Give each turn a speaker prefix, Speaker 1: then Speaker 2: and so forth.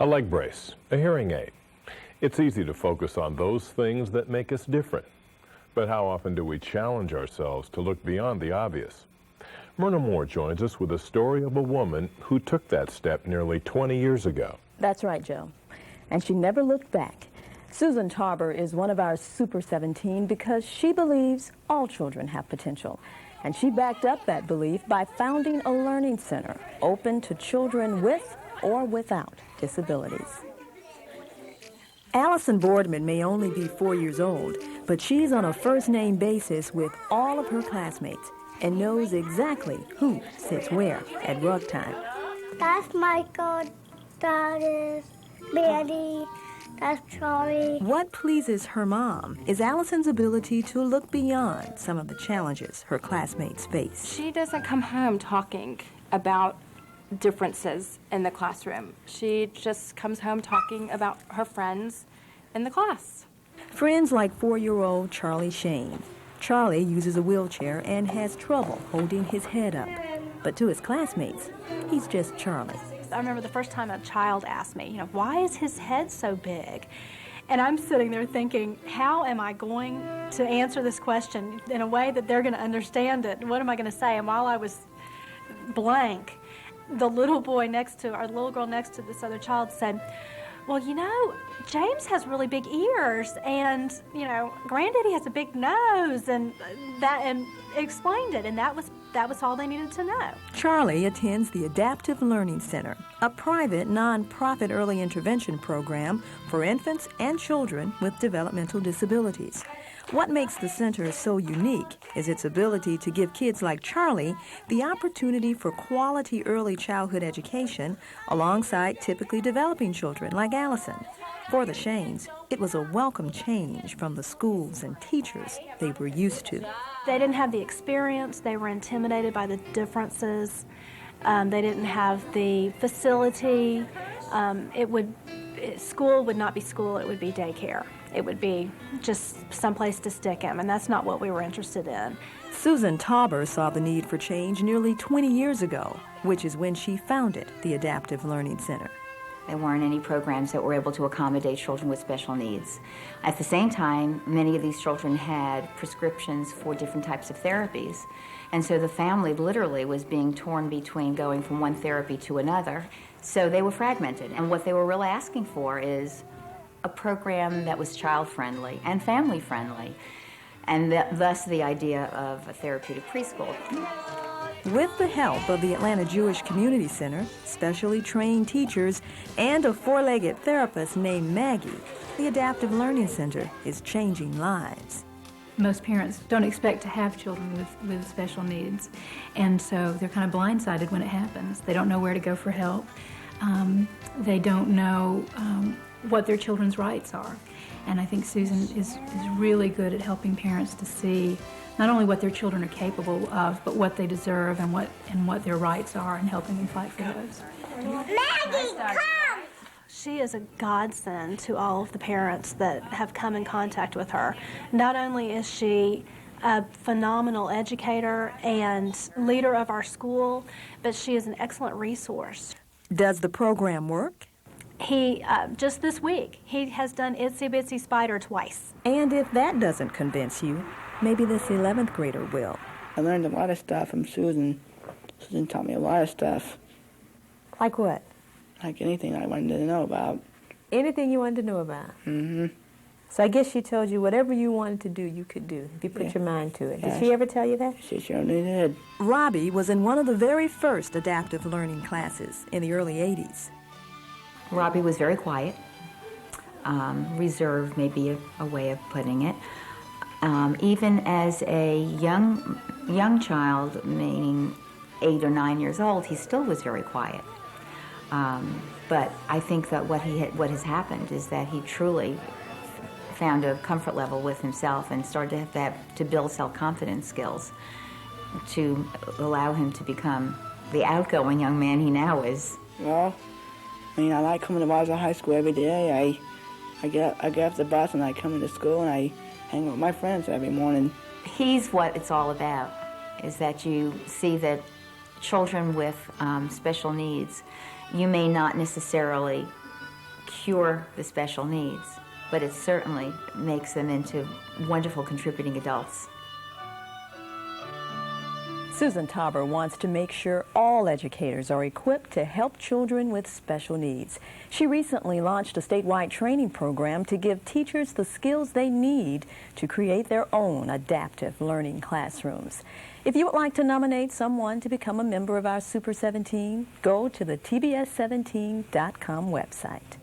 Speaker 1: A leg brace, a hearing aid. It's easy to focus on those things that make us different. But how often do we challenge ourselves to look beyond the obvious? Myrna Moore joins us with a story of a woman who took that step nearly 20 years ago.
Speaker 2: That's right, Joe. And she never looked back. Susan Tarber is one of our Super 17 because she believes all children have potential. And she backed up that belief by founding a learning center open to children with or without disabilities. Allison Boardman may only be 4 years old, but she's on a first-name basis with all of her classmates and knows exactly who sits where at rug time.
Speaker 3: That's Michael, that is Mandy, that's Charlie.
Speaker 2: What pleases her mom is Allison's ability to look beyond some of the challenges her classmates face.
Speaker 4: She doesn't come home talking about differences in the classroom. She just comes home talking about her friends in the class.
Speaker 2: Friends like 4-year-old Charlie Shane. Charlie uses a wheelchair and has trouble holding his head up. But to his classmates, he's just Charlie.
Speaker 5: I remember the first time a child asked me, why is his head so big? And I'm sitting there thinking, how am I going to answer this question in a way that they're going to understand it? What am I going to say? And while I was blank, the little boy next to, or the little girl next to this other child said, well, James has really big ears, and, Granddaddy has a big nose, and explained it, and that was all they needed to know.
Speaker 2: Charlie attends the Adaptive Learning Center, a private, non-profit early intervention program for infants and children with developmental disabilities. What makes the center so unique is its ability to give kids like Charlie the opportunity for quality early childhood education alongside typically developing children like Allison. For the Shanes, it was a welcome change from the schools and teachers they were used to.
Speaker 5: They didn't have the experience. They were intimidated by the differences. They didn't have the facility. School would not be school. It would be daycare. It would be just someplace to stick him, and that's not what we were interested in.
Speaker 2: Susan Tarber saw the need for change nearly 20 years ago, which is when she founded the Adaptive Learning Center.
Speaker 6: There weren't any programs that were able to accommodate children with special needs. At the same time, many of these children had prescriptions for different types of therapies, and so the family literally was being torn between going from one therapy to another. So they were fragmented, and what they were really asking for is a program that was child-friendly and family-friendly, and thus the idea of a therapeutic preschool.
Speaker 2: With the help of the Atlanta Jewish Community Center, specially trained teachers, and a four-legged therapist named Maggie, the Adaptive Learning Center is changing lives.
Speaker 7: Most parents don't expect to have children with special needs, and so they're kind of blindsided when it happens. They don't know where to go for help. They don't know what their children's rights are. And I think Susan is really good at helping parents to see not only what their children are capable of, but what they deserve and what their rights are, and helping them fight for those.
Speaker 3: Maggie, come!
Speaker 5: She is a godsend to all of the parents that have come in contact with her. Not only is she a phenomenal educator and leader of our school, but she is an excellent resource.
Speaker 2: Does the program work?
Speaker 5: He, just this week, he has done Itsy Bitsy Spider twice.
Speaker 2: And if that doesn't convince you, maybe this 11th grader will.
Speaker 8: I learned a lot of stuff from Susan. Susan taught me a lot of stuff.
Speaker 2: Like what?
Speaker 8: Like anything I wanted to know about.
Speaker 2: Anything you wanted to know about?
Speaker 8: Mm-hmm.
Speaker 2: So I guess she told you whatever you wanted to do, you could do, if you put your mind to it.
Speaker 8: Yes.
Speaker 2: Did she ever tell you that?
Speaker 8: She surely did.
Speaker 2: Robbie was in one of the very first adaptive learning classes in the early 80s.
Speaker 6: Robbie was very quiet, reserved may be a way of putting it. Even as a young child, meaning 8 or 9 years old, he still was very quiet. But I think that what has happened is that he truly found a comfort level with himself and started to build self-confidence skills to allow him to become the outgoing young man he now is.
Speaker 8: Well, I like coming to Wausau High School every day. I get off the bus and I come into school and I hang with my friends every morning.
Speaker 6: He's what it's all about, is that you see that children with special needs, you may not necessarily cure the special needs, but it certainly makes them into wonderful contributing adults.
Speaker 2: Susan Tauber wants to make sure all educators are equipped to help children with special needs. She recently launched a statewide training program to give teachers the skills they need to create their own adaptive learning classrooms. If you would like to nominate someone to become a member of our Super 17, go to the TBS17.com website.